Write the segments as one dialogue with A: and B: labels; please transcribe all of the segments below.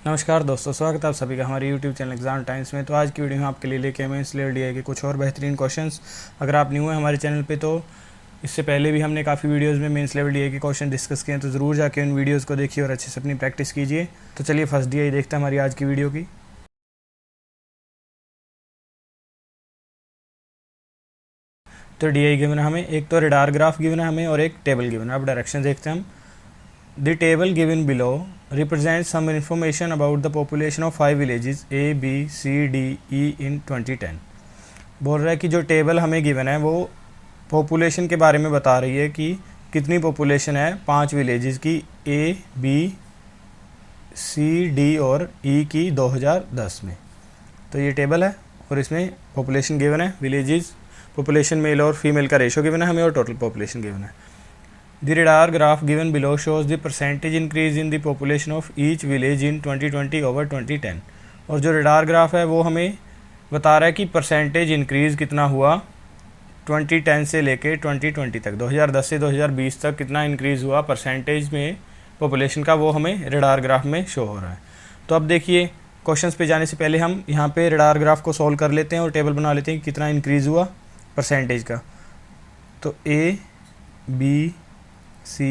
A: नमस्कार दोस्तों, स्वागत है आप सभी का हमारे YouTube चैनल एग्जाम टाइम्स में। तो आज की वीडियो में आपके लिए लेके मैं इसलिए दिया कि कुछ और बेहतरीन क्वेश्चंस। अगर आप न्यू हैं हमारे चैनल पे तो इससे पहले भी हमने काफ़ी वीडियोस में मेंस लेवल डीआई के क्वेश्चन डिस्कस किए हैं, तो ज़रूर जाके उन वीडियोस को देखिए और अच्छे से अपनी प्रैक्टिस कीजिए। तो चलिए फर्स्ट डीआई देखते हैं हमारी आज की वीडियो की। तो डीआई गिवन है हमें, एक तो रडार ग्राफ गिवन है हमें और एक टेबल गिवन है। अब डायरेक्शन देखते हैं हम। The table given below represents some information about the population of 5 villages A, B, C, D, E in 2010। बोल रहा है कि जो टेबल हमें गिवन है वो पॉपुलेशन के बारे में बता रही है कि कितनी पॉपुलेशन है 5 विलेजेस की A, B, C, D और E की 2010 में। तो ये टेबल है और इसमें पॉपुलेशन गिवन है, विलेजेस, पॉपुलेशन मेल और फीमेल का रेशो गिवन है हमें और टोटल पॉपुलेशन गिवन है। The radar graph given below shows the percentage increase in the population of each village in 2020 over 2010। और जो रडार ग्राफ है वो हमें बता रहा है कि परसेंटेज इंक्रीज़ कितना हुआ 2010 से लेके 2020 तक, 2010 से 2020 तक कितना इंक्रीज़ हुआ परसेंटेज में पॉपुलेशन का, वो हमें रडार ग्राफ में शो हो रहा है। तो अब देखिए, क्वेश्चंस पे जाने से पहले हम यहाँ पे रडार ग्राफ को सॉल्व कर लेते हैं और टेबल बना लेते हैं कि कितना इंक्रीज़ हुआ परसेंटेज का। तो A, B, C,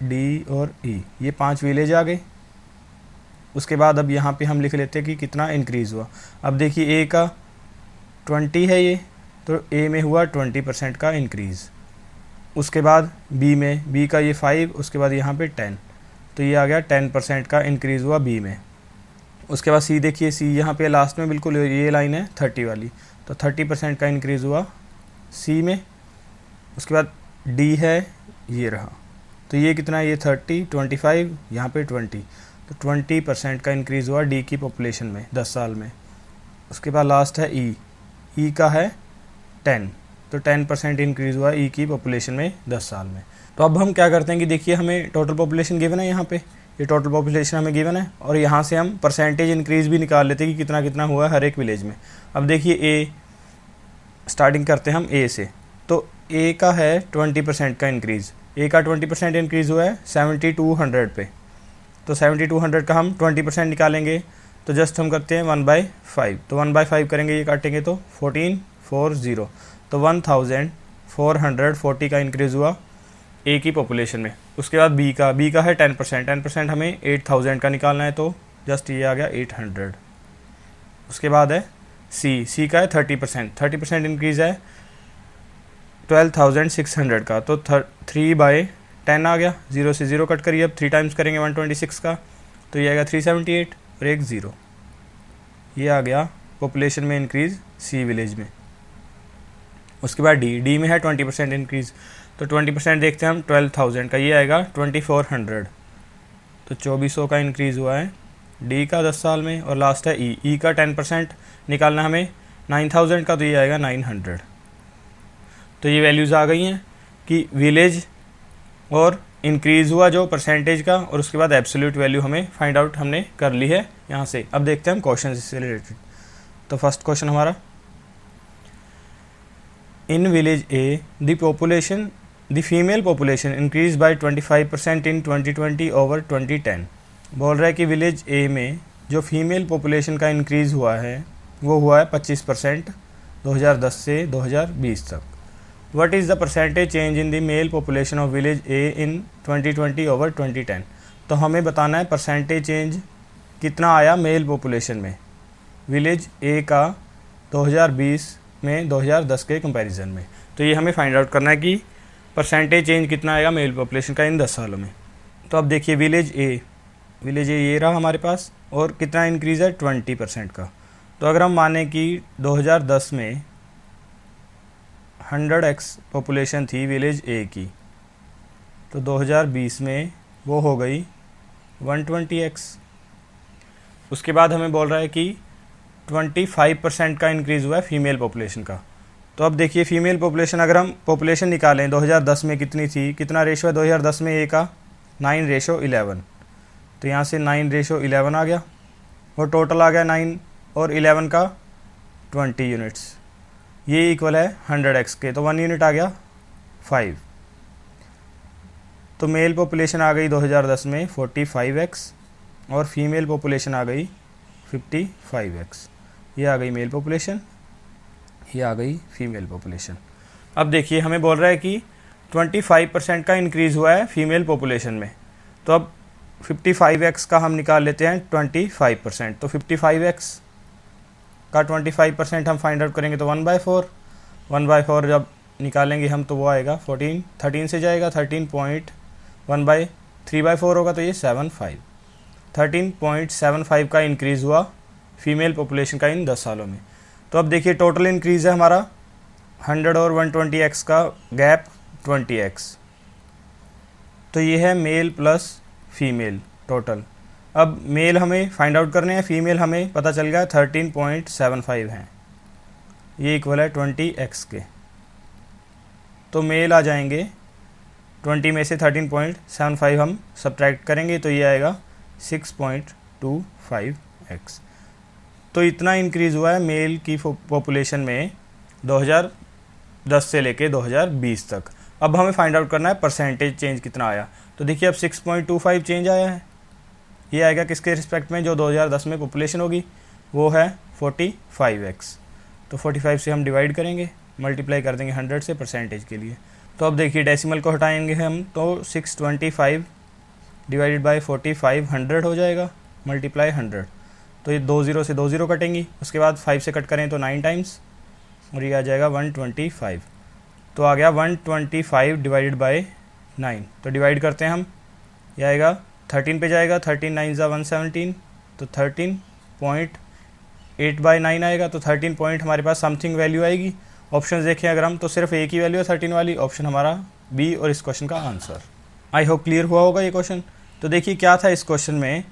A: D और E ये 5 विलेज आ गए। उसके बाद अब यहाँ पे हम लिख लेते हैं कि कितना इंक्रीज़ हुआ। अब देखिए A का 20 है ये, तो A में हुआ 20% का इंक्रीज़। उसके बाद B का ये 5, उसके बाद यहाँ पे 10, तो ये आ गया 10% का इंक्रीज़ हुआ B में। उसके बाद C देखिए, C यहाँ पे लास्ट में बिल्कुल ये लाइन है 30 वाली, तो 30% का इंक्रीज़ हुआ C में। उसके बाद D है, ये रहा, तो ये कितना है, ये 30, 25, यहाँ पे 20, तो 20% का इंक्रीज़ हुआ डी की पॉपुलेशन में 10 साल में। उसके बाद लास्ट है ई का है 10, तो 10% इंक्रीज़ हुआ ई की पॉपुलेशन में 10 साल में। तो अब हम क्या करते हैं कि देखिए, हमें टोटल पॉपुलेशन गिवन है, यहाँ पे ये टोटल पॉपुलेशन हमें गिवन है और यहाँ से हम परसेंटेज इंक्रीज़ भी निकाल लेते हैं कि कितना कितना हुआ है हर एक विलेज में। अब देखिए ए, स्टार्टिंग करते हैं हम ए से। तो ए का है 20% का इंक्रीज़, ए का 20% इंक्रीज़ हुआ है 7200 पे, तो 7200 का हम 20% निकालेंगे, तो जस्ट हम करते हैं 1/5, तो 1/5 करेंगे, ये काटेंगे तो 1440, तो 1440 का इंक्रीज़ हुआ ए की पॉपुलेशन में। उसके बाद बी का है 10% हमें 8000 का निकालना है, तो जस्ट ये आ गया 800। उसके बाद है सी का है 30% इंक्रीज़ है 12,600 का, तो 3/10 आ गया। 0 से 0 कट करिए, अब 3 टाइम्स करेंगे 126 का, तो ये आएगा 378 और एक 0, ये आ गया पॉपुलेशन में इंक्रीज़ सी विलेज में। उसके बाद डी में है 20% इंक्रीज़, तो 20% देखते हैं हम 12,000 का, ये आएगा 2400, तो 2400 का इंक्रीज़ हुआ है डी का 10 साल में। और लास्ट है ई का 10% निकालना हमें 9000 का, तो ये आएगा 900। तो ये वैल्यूज़ आ गई हैं कि विलेज और इंक्रीज़ हुआ जो परसेंटेज का, और उसके बाद एब्सोल्यूट वैल्यू हमें फाइंड आउट हमने कर ली है यहाँ से। अब देखते हैं हम क्वेश्चन इससे रिलेटेड। तो फर्स्ट क्वेश्चन हमारा, इन village A the female population increase by 25% in 2020 over 2010। बोल रहा है कि विलेज ए में जो फीमेल पॉपुलेशन का इंक्रीज़ हुआ है वो हुआ है 25% 2010 से 2020 तक। What is the percentage change in the male population of village A in 2020 over 2010? तो हमें बताना है परसेंटेज चेंज कितना आया मेल पॉपुलेशन में विलेज ए का 2020 में 2010 के कंपैरिजन में। तो ये हमें फाइंड आउट करना है कि परसेंटेज चेंज कितना आएगा मेल पॉपुलेशन का इन 10 सालों में। तो अब देखिए, विलेज ए ये रहा हमारे पास, और कितना इंक्रीज़ है 20% का। तो अगर हम माने कि 2010 में 100x पॉपुलेशन थी विलेज ए की, तो 2020 में वो हो गई 120x। उसके बाद हमें बोल रहा है कि 25% का इंक्रीज़ हुआ है फीमेल पॉपुलेशन का। तो अब देखिए, फीमेल पॉपुलेशन अगर हम पॉपुलेशन निकालें 2010 में कितनी थी, कितना रेशो है 2010 में ए का 9:11, तो यहाँ से 9:11 आ गया, और टोटल आ गया 9 और 11 का 20 यूनिट्स, ये इक्वल है 100x के, तो 1 यूनिट आ गया 5। तो मेल पॉपुलेशन आ गई 2010 में 45x, और फीमेल पॉपुलेशन आ गई 55x। ये आ गई मेल पॉपुलेशन, ये आ गई फीमेल पॉपुलेशन। अब देखिए हमें बोल रहा है कि 25% का इंक्रीज़ हुआ है फीमेल पॉपुलेशन में, तो अब 55x का हम निकाल लेते हैं 25%। तो 55x का 25% हम फाइंड आउट करेंगे तो 1/4 जब निकालेंगे हम तो वो आएगा 13 से जाएगा 13.1/3/4 होगा, तो ये 13.75 का इंक्रीज़ हुआ फीमेल पॉपुलेशन का इन 10 सालों में। तो अब देखिए टोटल इंक्रीज़ है हमारा 100 और 120x का गैप 20x। तो ये है मेल प्लस फीमेल टोटल। अब मेल हमें फाइंड आउट करने हैं, फीमेल हमें पता चल गया 13.75 हैं, ये इक्वल है 20x के। तो मेल आ जाएंगे 20 में से 13.75 हम सब्ट्रैक्ट करेंगे तो ये आएगा 6.25x। तो इतना इंक्रीज़ हुआ है मेल की पॉपुलेशन में 2010 से लेके 2020 तक। अब हमें फाइंड आउट करना है परसेंटेज चेंज कितना आया। तो देखिए अब 6.25 चेंज आया है, ये आएगा किसके रिस्पेक्ट में, जो 2010 में पॉपुलेशन होगी वो है 45x। तो 45 से हम डिवाइड करेंगे, मल्टीप्लाई कर देंगे 100 से परसेंटेज के लिए। तो अब देखिए डेसिमल को हटाएंगे हम तो 625 डिवाइडेड बाय 45 100 हो जाएगा, मल्टीप्लाई 100। तो ये 2 0 से 2 0 कटेंगी, उसके बाद 5 से कट करें तो 9 टाइम्स और ये आ जाएगा 125। तो आ गया 125 डिवाइडेड बाय 9। तो डिवाइड करते हैं हम, ये आएगा 13 पे जाएगा, 13 9 ज़ा 117, तो 13.8/9 आएगा। तो 13 पॉइंट हमारे पास समथिंग वैल्यू आएगी। ऑप्शन देखें अगर हम तो सिर्फ एक ही वैल्यू है 13 वाली, ऑप्शन हमारा बी और इस क्वेश्चन का आंसर। आई होप क्लियर हुआ होगा ये क्वेश्चन। तो देखिए क्या था इस क्वेश्चन में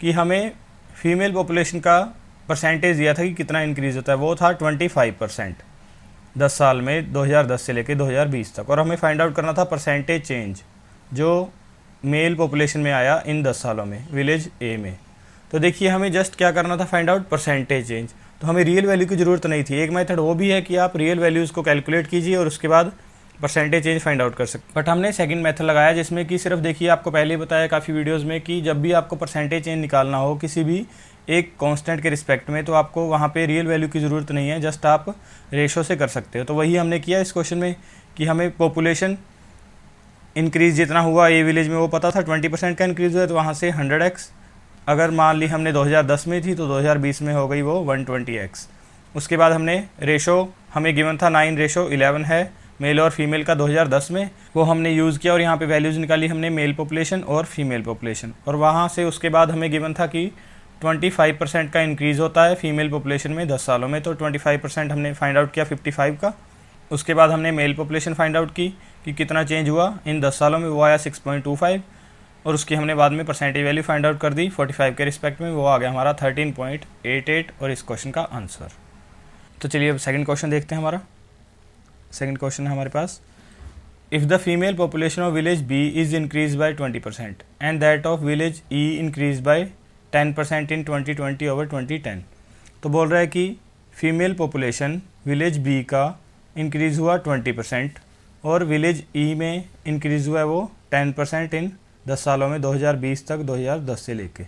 A: कि हमें फीमेल पॉपुलेशन का परसेंटेज दिया था कि कितना इंक्रीज़ होता है, वो था 25% 10 साल में 2010 से लेकर 2020 तक। और हमें फाइंड आउट करना था परसेंटेज चेंज जो मेल पॉपुलेशन में आया इन 10 सालों में विलेज ए में। तो देखिए हमें जस्ट क्या करना था, फाइंड आउट परसेंटेज चेंज। तो हमें रियल वैल्यू की ज़रूरत नहीं थी। एक मेथड वो भी है कि आप रियल वैल्यूज़ को कैलकुलेट कीजिए और उसके बाद परसेंटेज चेंज फाइंड आउट कर सकते। बट हमने सेकंड मेथड लगाया जिसमें कि सिर्फ देखिए आपको पहले ही बताया काफ़ी वीडियोज़ में कि जब भी आपको परसेंटेज चेंज निकालना हो किसी भी एक कांस्टेंट के रिस्पेक्ट में, तो आपको वहाँ पे रियल वैल्यू की ज़रूरत नहीं है, जस्ट आप रेशो से कर सकते हो। तो वही हमने किया इस क्वेश्चन में कि हमें पॉपुलेशन इंक्रीज़ जितना हुआ ए विलेज में वो पता था 20% का इंक्रीज़ हुआ, तो वहाँ से 100x। अगर मान ली हमने 2010 में थी तो 2020 में हो गई वो 120x। उसके बाद हमने रेशो हमें गिवन था 9:11 है मेल और फीमेल का 2010 में, वो हमने यूज़ किया और यहाँ पे वैल्यूज़ निकाली हमने मेल पॉपुलेशन और फीमेल पॉपुलेशन। और वहाँ से उसके बाद हमें गिवन था कि 25% का इंक्रीज़ होता है फीमेल पॉपुलेशन में 10 सालों में। तो 25% हमने फाइंड आउट किया 55 का। उसके बाद हमने मेल पॉपुलेशन फाइंड आउट की कि कितना चेंज हुआ इन 10 सालों में, वो आया 6.25। और उसकी हमने बाद में परसेंटेज वैल्यू फाइंड आउट कर दी 45 के रिस्पेक्ट में, वो आ गया हमारा 13.88 और इस क्वेश्चन का आंसर। तो चलिए अब सेकंड क्वेश्चन देखते हैं। हमारा सेकंड क्वेश्चन है हमारे पास, if the female population of village B is increase by 20% and that of village E increase by 10% in 2020 over 2010। तो बोल रहा है कि फीमेल पॉपुलेशन विलेज बी का इंक्रीज़ हुआ 20% और विलेज ई में इंक्रीज़ हुआ है वो 10% इन 10 सालों में 2020 तक 2010 से लेके।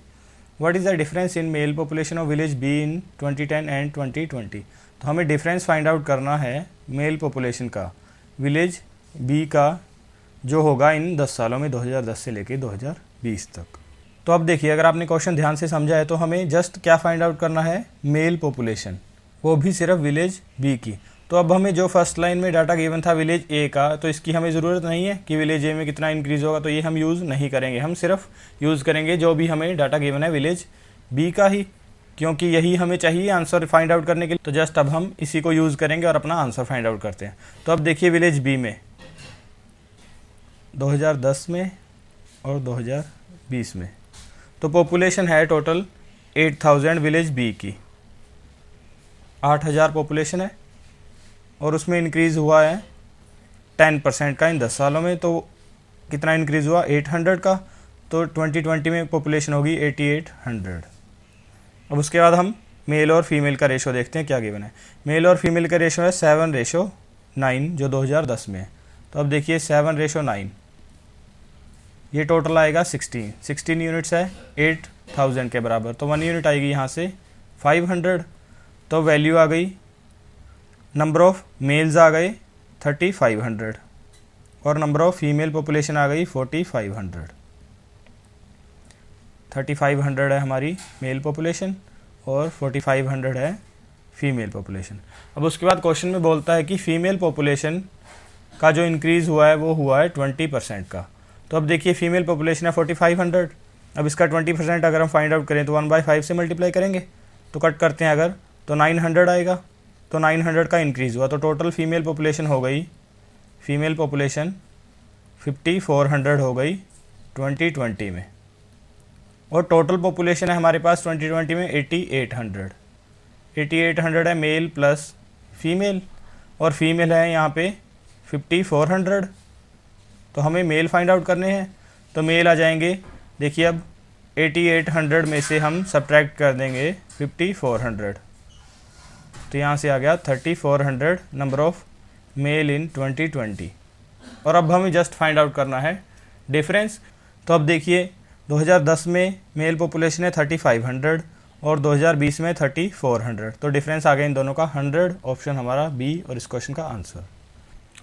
A: What is the difference in male population of village be in 2010 and 2020। तो हमें डिफरेंस फाइंड आउट करना है मेल पॉपुलेशन का विलेज बी का जो होगा इन 10 सालों में 2010 से लेके 2020 तक। तो अब देखिए अगर आपने क्वेश्चन ध्यान से समझा है तो हमें जस्ट क्या फाइंड आउट करना है, मेल पॉपुलेशन, वो भी सिर्फ विलेज बी की। तो अब हमें जो फर्स्ट लाइन में डाटा गिवन था विलेज ए का, तो इसकी हमें ज़रूरत नहीं है कि विलेज ए में कितना इंक्रीज़ होगा, तो ये हम यूज़ नहीं करेंगे। हम सिर्फ यूज़ करेंगे जो भी हमें डाटा गिवन है विलेज बी का ही, क्योंकि यही हमें चाहिए आंसर फाइंड आउट करने के लिए। तो जस्ट अब हम इसी को यूज़ करेंगे और अपना आंसर फाइंड आउट करते हैं। तो अब देखिए विलेज बी में 2010 में और 2020 में तो पॉपुलेशन है टोटल 8000 विलेज बी की, 8000 पॉपुलेशन है और उसमें इंक्रीज़ हुआ है 10% का इन 10 सालों में। तो कितना इंक्रीज़ हुआ 800 का, तो 2020 में पॉपुलेशन होगी 8800। अब उसके बाद हम मेल और फीमेल का रेशो देखते हैं क्या गिवन है। मेल और फीमेल का रेशो है 7:9 जो 2010 में है। तो अब देखिए 7:9 ये टोटल आएगा 16 यूनिट्स है 8 1000 के बराबर, तो 1 यूनिट आएगी यहाँ से 500। तो वैल्यू आ गई, नंबर ऑफ मेल्स आ गए 3500 और नंबर ऑफ फीमेल पॉपुलेशन आ गई 4500। 3500 है हमारी मेल पॉपुलेशन और 4500 है फीमेल पॉपुलेशन। अब उसके बाद क्वेश्चन में बोलता है कि फीमेल पॉपुलेशन का जो इंक्रीज़ हुआ है वो हुआ है 20% का। तो अब देखिए फीमेल पॉपुलेशन है 4500, अब इसका 20% अगर हम फाइंड आउट करें तो 1/5 से मल्टीप्लाई करेंगे, तो कट करते हैं अगर, तो 900 आएगा। तो 900 का इंक्रीज़ हुआ, तो टोटल फीमेल पॉपुलेशन हो गई, फीमेल पॉपुलेशन 5400 हो गई 2020 में। और टोटल पॉपुलेशन है हमारे पास 2020 में 8800 है मेल प्लस फीमेल, और फीमेल है यहाँ पे 5400। तो हमें मेल फाइंड आउट करने हैं, तो मेल आ जाएंगे, देखिए अब 8800 में से हम सब्ट्रैक्ट कर देंगे 5400, तो यहाँ से आ गया 3400 नंबर ऑफ मेल इन 2020। और अब हमें जस्ट फाइंड आउट करना है डिफरेंस। तो अब देखिए 2010 में मेल पॉपुलेशन है 3500 और 2020 में 3400, तो डिफरेंस आ गया इन दोनों का 100। ऑप्शन हमारा बी और इस क्वेश्चन का answer.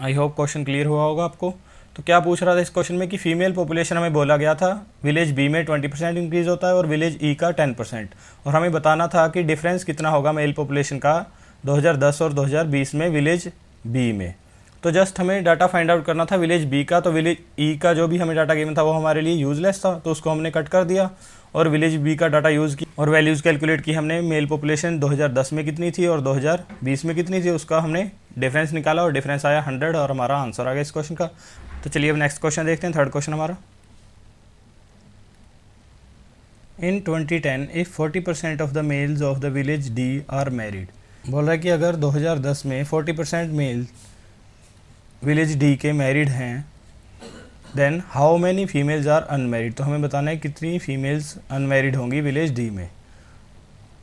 A: I hope question clear हुआ होगा आपको। तो क्या पूछ रहा था इस क्वेश्चन में कि फीमेल पॉपुलेशन हमें बोला गया था विलेज बी में 20% इंक्रीज़ होता है और विलेज ई का 10%, और हमें बताना था कि डिफरेंस कितना होगा मेल पॉपुलेशन का 2010 और 2020 में विलेज बी में। तो जस्ट हमें डाटा फाइंड आउट करना था विलेज बी का, तो विलेज ई का जो भी हमें डाटा गिवन था वो हमारे लिए यूजलेस था, तो उसको हमने कट कर दिया और विलेज बी का डाटा यूज़ किया और वैल्यूज़ कैलकुलेट की हमने। मेल पॉपुलेशन 2010 में कितनी थी और 2020 में कितनी थी उसका हमने डिफरेंस निकाला और डिफरेंस आया 100 और हमारा आंसर आ गया इस क्वेश्चन का। तो चलिए अब नेक्स्ट क्वेश्चन देखते हैं, थर्ड क्वेश्चन हमारा। In 2010 if 40% of the males of the village D are married, बोल रहा है कि अगर 2010 में 40% मेल विलेज डी के मैरिड हैं, then how many females are unmarried, तो हमें बताना है कितनी फीमेल्स अनमैरिड होंगी विलेज डी में।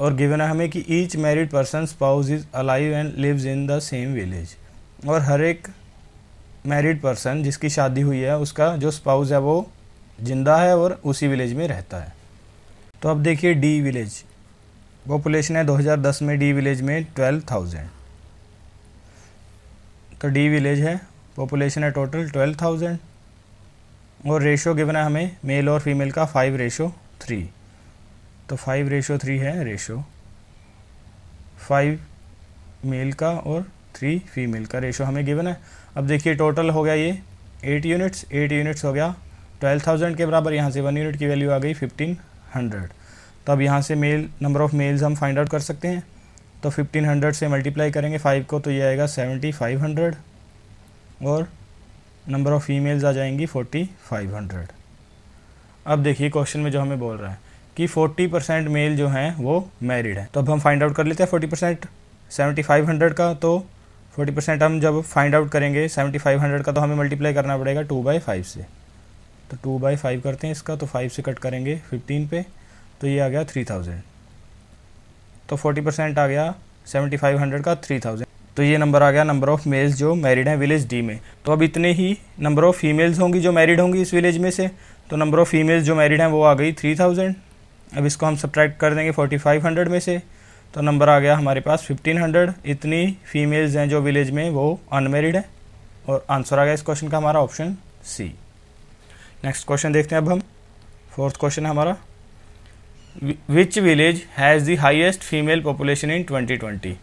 A: और गिवन है हमें कि each married person spouse is alive and lives in the same village, और हर एक मैरिड पर्सन जिसकी शादी हुई है उसका जो स्पाउस है वो जिंदा है और उसी विलेज में रहता है। तो अब देखिए डी विलेज पॉपुलेशन है 2010 में डी विलेज में 12,000, तो डी विलेज है पॉपुलेशन है टोटल 12,000 और रेशो गिवन है हमें मेल और फीमेल का 5:3, तो 5:3 है रेशो, 5 मेल का और 3 फीमेल का रेशो हमें गिवन है। अब देखिए टोटल हो गया ये 8 यूनिट्स हो गया 12,000 के बराबर, यहाँ से 1 यूनिट की वैल्यू आ गई 1500। तो अब यहाँ से मेल नंबर ऑफ़ मेल्स हम फाइंड आउट कर सकते हैं, तो 1500 से मल्टीप्लाई करेंगे 5 को तो ये आएगा 7500 और नंबर ऑफ़ फीमेल्स आ जाएंगी 4500। अब देखिए क्वेश्चन में जो हमें बोल रहा है कि 40% मेल जो हैं वो मैरिड है, तो अब हम फाइंड आउट कर लेते हैं 40% 7500 का। तो 40% हम जब फाइंड आउट करेंगे 7500 का तो हमें मल्टीप्लाई करना पड़ेगा 2/5 से, तो 2/5 करते हैं इसका, तो 5 से कट करेंगे 15 पे, तो ये आ गया 3000। तो 40% आ गया 7500 का 3000, तो ये नंबर आ गया नंबर ऑफ़ मेल्स जो मैरिड हैं विलेज डी में। तो अब इतने ही नंबर ऑफ़ फीमेल्स होंगी जो मैरिड होंगी इस विलेज में से, तो नंबर ऑफ़ फीमेल्स जो मैरिड हैं वो आ गई 3000। अब इसको हम सब्ट्रैक्ट कर देंगे 4500 में से, तो नंबर आ गया हमारे पास 1500। इतनी फीमेल्स हैं जो विलेज में वो अनमेरिड है, और आंसर आ गया इस क्वेश्चन का हमारा ऑप्शन सी। नेक्स्ट क्वेश्चन देखते हैं अब हम, फोर्थ क्वेश्चन है हमारा, which village has the highest female population in 2020,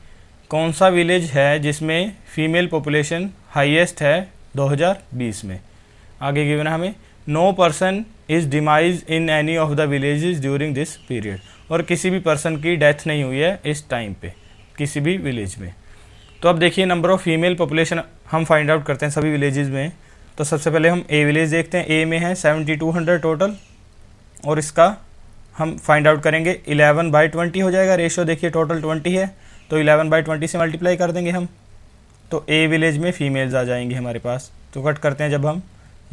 A: कौन सा विलेज है जिसमें फीमेल पॉपुलेशन हाईएस्ट है 2020 में। आगे गिवन है हमें no person is demise in any of the villages during this period, और किसी भी पर्सन की डेथ नहीं हुई है इस टाइम पे किसी भी विलेज में। तो अब देखिए नंबर ऑफ़ फीमेल पॉपुलेशन हम फाइंड आउट करते हैं सभी विलेजेस में। तो सबसे पहले हम ए विलेज देखते हैं, ए में है 7200 टोटल, और इसका हम फाइंड आउट करेंगे 11/20 हो जाएगा रेशो। देखिए टोटल 20 है, तो 11/20 से मल्टीप्लाई कर देंगे हम, तो ए विलेज में फीमेल्स आ जाएंगी हमारे पास। तो कट करते हैं जब हम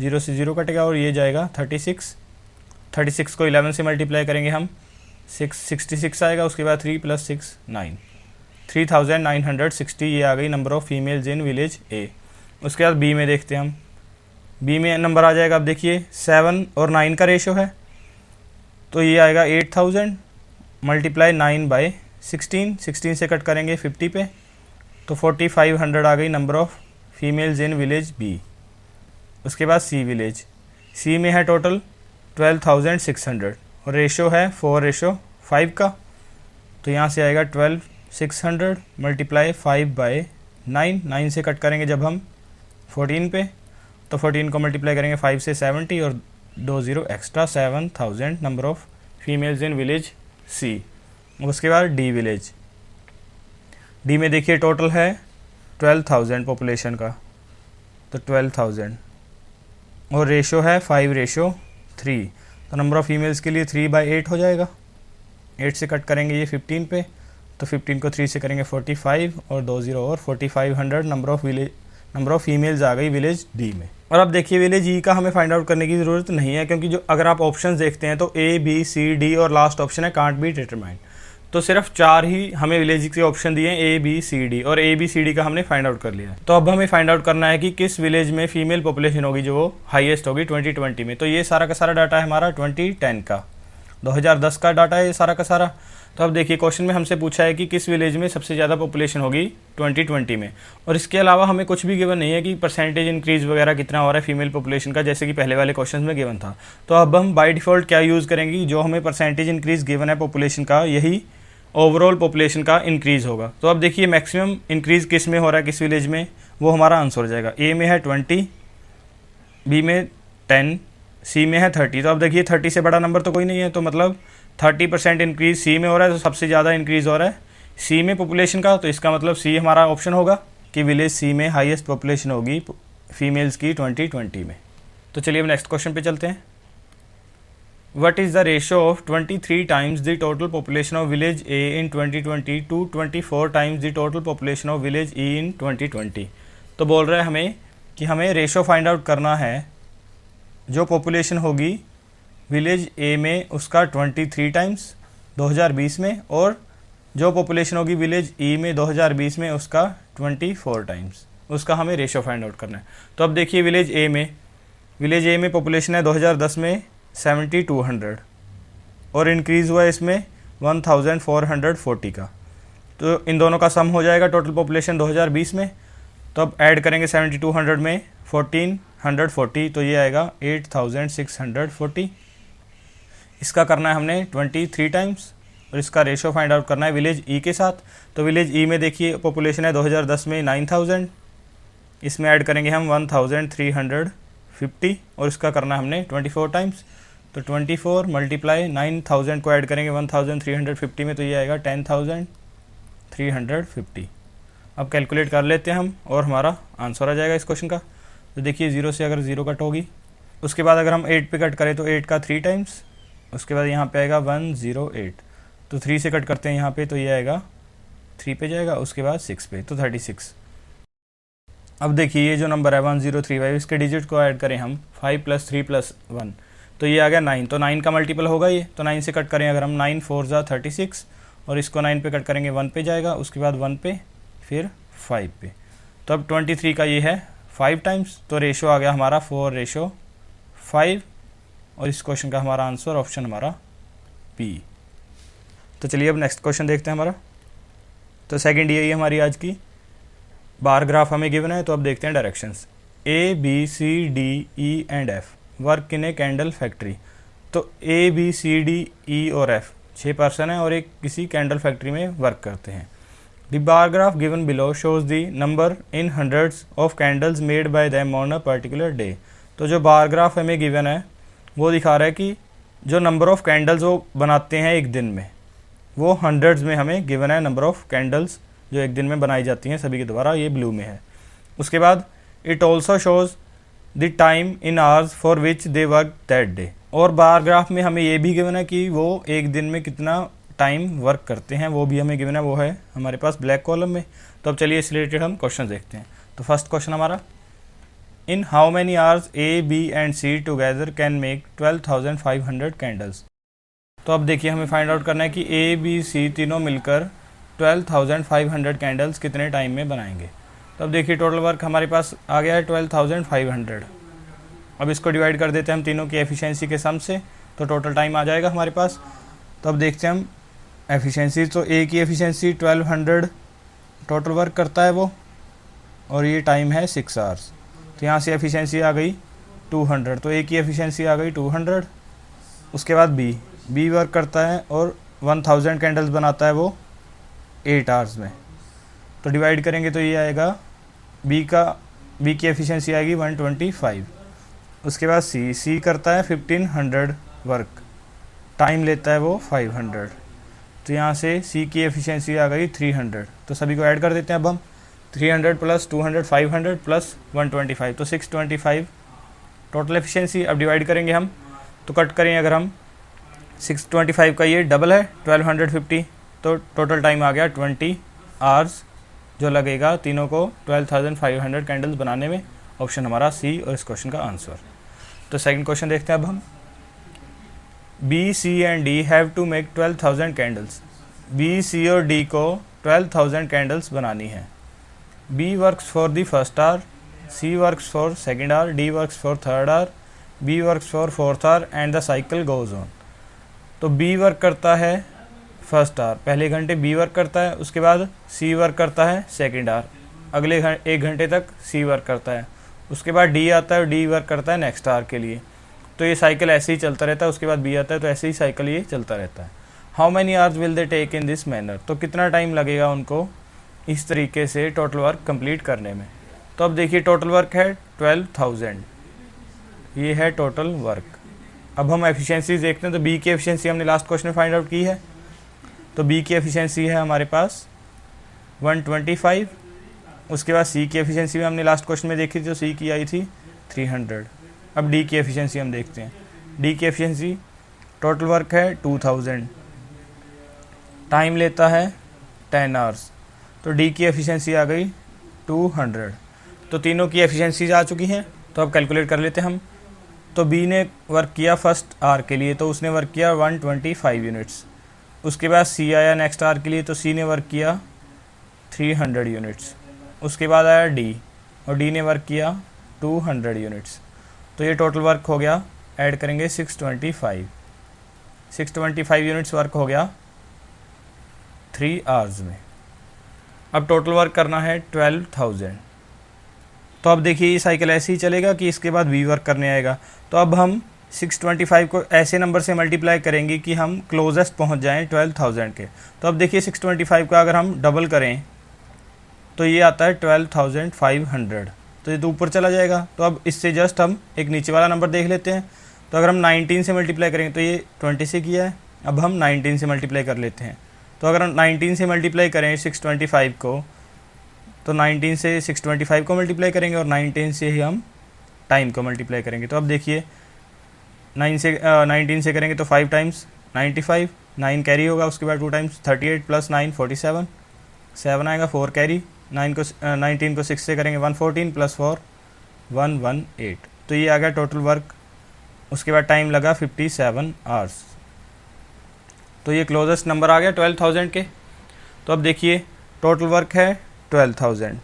A: 0 से 0 कटेगा और ये जाएगा 36 को 11 से मल्टीप्लाई करेंगे हम 66 आएगा, उसके बाद 3 + 6 9, 3960 ये आ गई number of females in village A. उसके बाद बी में देखते हैं हम, बी में नंबर आ जाएगा, अब देखिए 7 और 9 का रेशो है, तो ये आएगा 8000 मल्टीप्लाई 9/16, 16 से कट करेंगे 50 पे, तो 4500 आ गई number of females in village B. उसके बाद सी विलेज, सी में है टोटल 12,600 और रेशो है 4:5 का, तो यहाँ से आएगा 12,600 मल्टीप्लाई 5/9, 9 से कट करेंगे जब हम 14 पे, तो 14 को मल्टीप्लाई करेंगे 5 से 70 और 20 extra, 7,000 number of females in village C. उसके बाद डी विलेज, डी में देखिए टोटल है 12,000 पॉपुलेशन का, तो 12,000 और रेशो है 5:3, तो नंबर ऑफ़ फीमेल्स के लिए 3/8 हो जाएगा। 8 से कट करेंगे ये 15 पे, तो 15 को 3 से करेंगे 45 और 20 और 4500 नंबर ऑफ़ फीमेल्स आ गई विलेज डी में। और अब देखिए विलेज ई का हमें फाइंड आउट करने की ज़रूरत नहीं है, क्योंकि जो अगर आप ऑप्शंस देखते हैं तो ए बी सी डी और लास्ट ऑप्शन है कांट बी डिटरमाइंड, तो सिर्फ 4 ही हमें विलेज के ऑप्शन दिए हैं, ए बी सी डी, और ए बी सी डी का हमने फाइंड आउट कर लिया है। तो अब हमें फाइंड आउट करना है कि किस विलेज में फीमेल पॉपुलेशन होगी जो हाईएस्ट होगी 2020 में। तो ये सारा का सारा डाटा है हमारा 2010 का, 2010 का डाटा है ये सारा का सारा। तो अब देखिए क्वेश्चन में हमसे पूछा है कि किस विलेज में सबसे ज़्यादा पॉपुलेशन होगी 2020 में, और इसके अलावा हमें कुछ भी गिवन नहीं है कि परसेंटेज इंक्रीज़ वगैरह कितना हो रहा है फीमेल पॉपुलेशन का, जैसे कि पहले वाले क्वेश्चन में गिवन था। तो अब हम बाय डिफ़ॉल्ट क्या यूज़ करेंगे, जो हमें परसेंटेज इंक्रीज़ गिवन है पॉपुलेशन का, यही ओवरऑल पॉपुलेशन का इंक्रीज़ होगा। तो अब देखिए मैक्सिमम इंक्रीज़ किस में हो रहा है, किस विलेज में, वो हमारा आंसर हो जाएगा। ए में है 20, बी में 10, सी में है 30। तो अब देखिए 30 से बड़ा नंबर तो कोई नहीं है, तो मतलब 30% इंक्रीज़ सी में हो रहा है, तो सबसे ज़्यादा इंक्रीज़ हो रहा है सी में पॉपुलेशन का, तो इसका मतलब सी हमारा ऑप्शन होगा कि विलेज सी में हाईएस्ट पॉपुलेशन होगी फीमेल्स की 2020 में। तो चलिए अब नेक्स्ट क्वेश्चन पे चलते हैं। What is the ratio of 23 times the total population of village A in 2020 to 24 times the total population of village E in 2020? तो बोल रहा है हमें कि हमें रेशो फाइंड आउट करना है जो पॉपुलेशन होगी विलेज ए में उसका 23 टाइम्स 2020 में, और जो पॉपुलेशन होगी विलेज ई में 2020 में उसका 24 टाइम्स, उसका हमें रेशो फाइंड आउट करना है। तो अब देखिए विलेज ए में पॉपुलेशन है 2010 में 7200 और इंक्रीज़ हुआ इसमें 1440 का, तो इन दोनों का सम हो जाएगा टोटल पॉपुलेशन 2020 में। तो अब ऐड करेंगे 7200 में 1440, तो ये आएगा 8640। इसका करना है हमने 23 टाइम्स और इसका रेशो फाइंड आउट करना है विलेज ई के साथ। तो विलेज ई में देखिए पॉपुलेशन है 2010 में 9000, इसमें ऐड करेंगे हम 1350 और इसका करना है हमने 24 टाइम्स। तो 24 मल्टीप्लाई 9000 को ऐड करेंगे 1350 में, तो ये आएगा 10350। अब कैलकुलेट कर लेते हैं हम और हमारा आंसर आ जाएगा इस क्वेश्चन का। तो देखिए 0 से अगर 0 कट होगी, उसके बाद अगर हम 8 पे कट करें तो 8 का 3 टाइम्स, उसके बाद यहाँ पे आएगा 108, तो 3 से कट करते हैं यहाँ पे, तो ये आएगा 3 पे जाएगा, उसके बाद 6 पे, तो 36। अब देखिए ये जो नंबर है 1035, इसके डिजिट को ऐड करें हम 5 + 3 + 1, तो ये आ गया 9। तो 9 का मल्टीपल होगा ये, तो 9 से कट करें अगर हम 9 4 ज़ा 36 और इसको 9 पे कट करेंगे 1 पे जाएगा, उसके बाद 1 पे, फिर 5 पे। तो अब 23 का ये है 5 टाइम्स, तो रेशो आ गया हमारा 4:5 और इस क्वेश्चन का हमारा आंसर ऑप्शन हमारा बी। तो चलिए अब नेक्स्ट क्वेश्चन देखते हैं हमारा। तो सेकेंड यही हमारी आज की बार ग्राफ हमें गिवन है। तो अब देखते हैं directions. A B C D E and F work in a candle factory. तो ए बी सी डी ई और एफ 6 पर्सन हैं और एक किसी कैंडल फैक्ट्री में वर्क करते हैं। The bar graph given below shows the number in hundreds of candles made by them on a particular day. तो जो बार ग्राफ हमें गिवन है वो दिखा रहा है कि जो नंबर ऑफ़ कैंडल्स वो बनाते हैं एक दिन में, वो हंड्रेड्स में हमें गिवन है नंबर ऑफ़ कैंडल्स जो एक दिन में बनाई जाती हैं सभी के द्वारा, ये ब्लू में है। उसके बाद it also shows the time in hours for which they work that day. और बार ग्राफ में हमें ये भी गिवन है कि वो एक दिन में कितना टाइम वर्क करते हैं, वो भी हमें गिवन है, वो है हमारे पास ब्लैक कॉलम में। तो अब चलिए इस रिलेटेड हम क्वेश्चन देखते हैं। तो फर्स्ट क्वेश्चन हमारा, in how many hours A B and C together can make 12,500 candles. तो अब देखिए हमें फाइंड आउट करना है कि ए बी सी तीनों मिलकर 12,500 कैंडल्स कितने टाइम में बनाएंगे। तो अब देखिए टोटल वर्क हमारे पास आ गया है 12,500। अब इसको डिवाइड कर देते हैं हम तीनों की एफिशिएंसी के सम से। तो तो टोटल टाइम आ जाएगा हमारे पास। तो अब देखते हैं हम एफिशिएंसी। तो ए की एफिशिएंसी 1200 टोटल वर्क करता है वो, और ये टाइम है 6 आवर्स। तो यहाँ से एफिशिएंसी आ गई 200। तो ए की एफिशिएंसी आ गई 200। उसके बाद बी वर्क करता है और 1000 कैंडल्स बनाता है वो 8 आवर्स में। तो डिवाइड करेंगे तो ये आएगा बी की एफिशिएंसी आएगी 125। उसके बाद सी करता है 1500 वर्क, टाइम लेता है वो 500। तो यहाँ से सी की एफिशिएंसी आ गई 300। तो सभी को ऐड कर देते हैं अब हम, 300 प्लस 200 500 प्लस 125, तो 625 टोटल एफिशिएंसी। अब डिवाइड करेंगे हम, तो कट करें अगर हम 625 का ये डबल है 1250, तो टोटल टाइम आ गया 20 आवर्स जो लगेगा तीनों को 12,500 कैंडल्स बनाने में। ऑप्शन हमारा सी और इस क्वेश्चन का आंसर। तो सेकंड क्वेश्चन देखते हैं अब हम। B, C and D have to make 12,000 candles. B, C और डी को 12,000 कैंडल्स बनानी है। B works for the first hour, C works for second hour, D works for third hour, B works for fourth hour and the cycle goes on. तो B work करता है first hour, पहले घंटे B work करता है, उसके बाद सी work करता है सेकेंड आवर, अगले 1 घंटे तक सी वर्क करता है, उसके बाद डी आता है और डी वर्क करता है नेक्स्ट आवर के लिए। तो ये साइकिल ऐसे ही चलता रहता है। उसके बाद बी आता है, तो ऐसे ही साइकिल ये चलता रहता है। How many hours will they take in this manner. तो कितना टाइम लगेगा उनको इस तरीके से टोटल वर्क कंप्लीट करने में। तो अब देखिए टोटल वर्क है 12,000, ये है टोटल वर्क। अब हम एफिशिएंसी देखते हैं। तो बी की एफिशिएंसी हमने लास्ट क्वेश्चन में फाइंड आउट की है। तो बी की एफिशिएंसी है हमारे पास 125। उसके बाद सी की एफिशिएंसी भी हमने लास्ट क्वेश्चन में देखी थी, तो सी की आई थी 300। अब डी की एफिशिएंसी हम देखते हैं। डी की एफिशिएंसी टोटल वर्क है 2000, टाइम लेता है 10 आवर्स। तो डी की एफिशिएंसी आ गई 200। तो तीनों की एफिशिएंसीज आ चुकी हैं। तो अब कैलकुलेट कर लेते हैं हम। तो बी ने वर्क किया फर्स्ट आवर के लिए, तो उसने वर्क किया 125 यूनिट्स। उसके बाद सी आया नेक्स्ट आवर के लिए, तो सी ने वर्क किया 300 यूनिट्स। उसके बाद आया डी, और डी ने वर्क किया 200 यूनिट्स। तो ये टोटल वर्क हो गया, ऐड करेंगे 625 यूनिट्स वर्क हो गया 3 आवर्स में। अब टोटल वर्क करना है 12,000। तो अब देखिए ये साइकिल ऐसे ही चलेगा कि इसके बाद वी वर्क करने आएगा। तो अब हम 625 को ऐसे नंबर से मल्टीप्लाई करेंगे कि हम क्लोजेस्ट पहुंच जाएं 12,000 के। तो अब देखिए 625 का अगर हम डबल करें तो ये आता है 12,500। तो ये तो ऊपर चला जाएगा। तो अब इससे जस्ट हम एक नीचे वाला नंबर देख लेते हैं। तो अगर हम 19 से मल्टीप्लाई करेंगे तो ये 20 से किया है, अब हम 19 से मल्टीप्लाई कर लेते हैं। तो अगर हम 19 से मल्टीप्लाई करें 625 को, तो 19 से 625 को मल्टीप्लाई करेंगे और 19 से ही हम टाइम को मल्टीप्लाई करेंगे। तो अब देखिए 19 से करेंगे तो 5 टाइम्स 95, 9 कैरी होगा, उसके बाद 2 टाइम्स 38 प्लस 9 47, 7 आएगा, 4 कैरी, 19 को 6 से करेंगे 114 प्लस 4 118। तो ये आ गया टोटल वर्क। उसके बाद टाइम लगा 57 आवर्स। तो ये क्लोजेस्ट नंबर आ गया 12,000 के। तो अब देखिए टोटल वर्क है 12,000,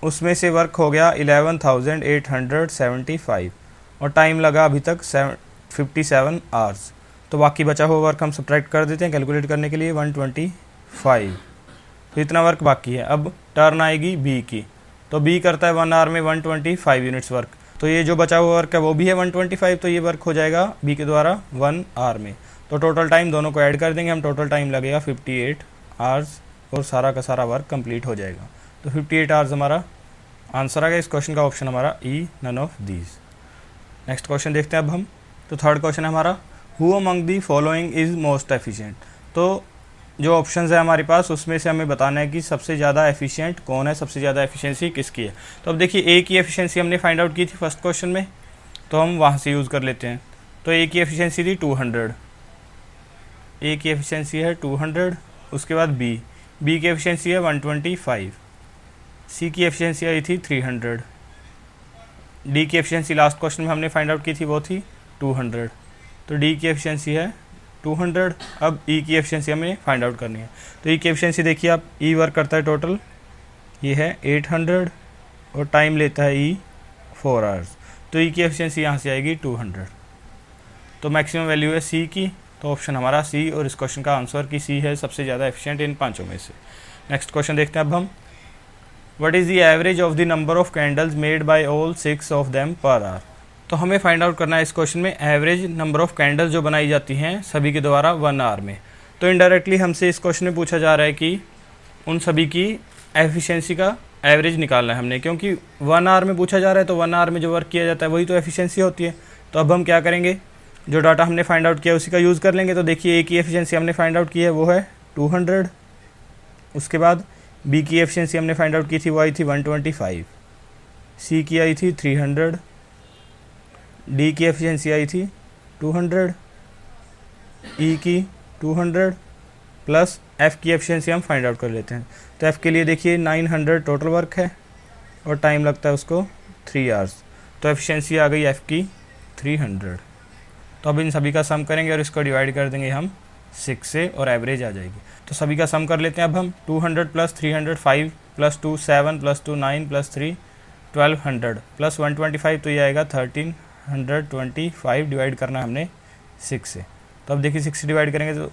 A: उसमें से वर्क हो गया 11,875 और टाइम लगा अभी तक 57 आवर्स। तो बाकी बचा हुआ वर्क हम सब्ट्रैक्ट कर देते हैं कैलकुलेट करने के लिए 125। तो इतना वर्क बाकी है। अब टर्न आएगी बी की। तो बी करता है 1 आवर में 125 यूनिट्स वर्क। तो ये जो बचा हुआ वर्क है वो भी है 125। तो ये वर्क हो जाएगा बी के द्वारा 1 आवर में। तो टोटल टाइम दोनों को ऐड कर देंगे हम, टोटल टाइम लगेगा 58 आवर्स और सारा का सारा वर्क कंप्लीट हो जाएगा। तो 58 आवर्स हमारा आंसर आ गया। इस क्वेश्चन का ऑप्शन हमारा E, none of these. Next question देखते हैं अब हम। तो थर्ड क्वेश्चन है हमारा, who among the following is most efficient. तो जो ऑप्शंस है हमारे पास उसमें से हमें बताना है कि सबसे ज़्यादा एफिशिएंट कौन है, सबसे ज़्यादा एफिशिएंसी किसकी है। तो अब देखिए ए की एफिशिएंसी हमने फाइंड आउट की थी फर्स्ट क्वेश्चन में, तो हम वहाँ से यूज़ कर लेते हैं। तो ए की एफिशिएंसी थी 200, ए की एफिशिएंसी है 200। उसके बाद बी की एफिशिएंसी है 125, सी की एफिशिएंसी आई थी 300, डी की एफिशिएंसी लास्ट क्वेश्चन में हमने फाइंड आउट की थी वो थी 200। तो डी की एफिशिएंसी है 200। अब ई की एफिशिएंसी हमें फाइंड आउट करनी है। तो ई की एफिशिएंसी देखिए आप, ई वर्क करता है टोटल ये है 800 और टाइम लेता है ई 4 आवर्स। तो ई की एफिशिएंसी यहाँ से आएगी 200। तो मैक्सिमम वैल्यू है सी की, तो ऑप्शन हमारा सी, और इस क्वेश्चन का आंसर की सी है सबसे ज़्यादा एफिशिएंट इन पाँचों में से। नेक्स्ट क्वेश्चन देखते हैं अब हम। What is the average of the number of candles made by all 6 of them per hour. तो हमें फाइंड आउट करना है इस क्वेश्चन में एवरेज नंबर ऑफ कैंडल्स जो बनाई जाती हैं सभी के द्वारा 1 आवर में। तो इनडायरेक्टली हमसे इस क्वेश्चन में पूछा जा रहा है कि उन सभी की एफिशिएंसी का एवरेज निकालना है हमने, क्योंकि 1 आवर में पूछा जा रहा है तो 1 आवर में जो वर्क किया जाता है वही तो एफिशिएंसी होती है। तो अब हम क्या करेंगे, जो डाटा हमने फाइंड आउट किया उसी का यूज़ कर लेंगे। तो देखिए ए की एफिशिएंसी हमने फाइंड आउट की है वो है 200, उसके बाद बी की एफिशिएंसी हमने फाइंड आउट की थी वो आई थी 125, सी की आई थी 300, डी की एफिशिएंसी आई थी 200, ई की 200 प्लस एफ़ की एफिशिएंसी हम फाइंड आउट कर लेते हैं। तो एफ़ के लिए देखिए 900 टोटल वर्क है और टाइम लगता है उसको 3 आवर्स। तो एफिशिएंसी आ गई एफ़ की 300। तो अब इन सभी का सम करेंगे और इसको डिवाइड कर देंगे हम 6 से और एवरेज आ जाएगी। तो सभी का सम कर लेते हैं अब हम। 200 plus 300 5 plus 2 7 plus 2 9 plus 3 1200 plus 125, तो ये आएगा 1325। डिवाइड करना है हमने 6 से। तो अब देखिए 6 से डिवाइड करेंगे तो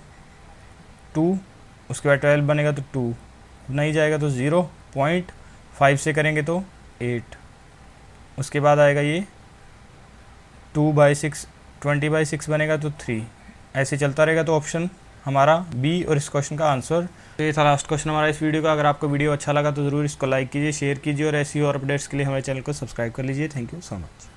A: 2, उसके बाद 12 बनेगा तो 2 नहीं जाएगा तो 0.5 से करेंगे तो 8, उसके बाद आएगा ये 2/6 20/6 बनेगा तो 3, ऐसे चलता रहेगा। तो ऑप्शन हमारा बी और इस क्वेश्चन का आंसर। तो ये था लास्ट क्वेश्चन हमारा इस वीडियो का। अगर आपको वीडियो अच्छा लगा तो ज़रूर इसको लाइक कीजिए, शेयर कीजिए और ऐसी और अपडेट्स के लिए हमारे चैनल को सब्सक्राइब कर लीजिए। Thank you so much.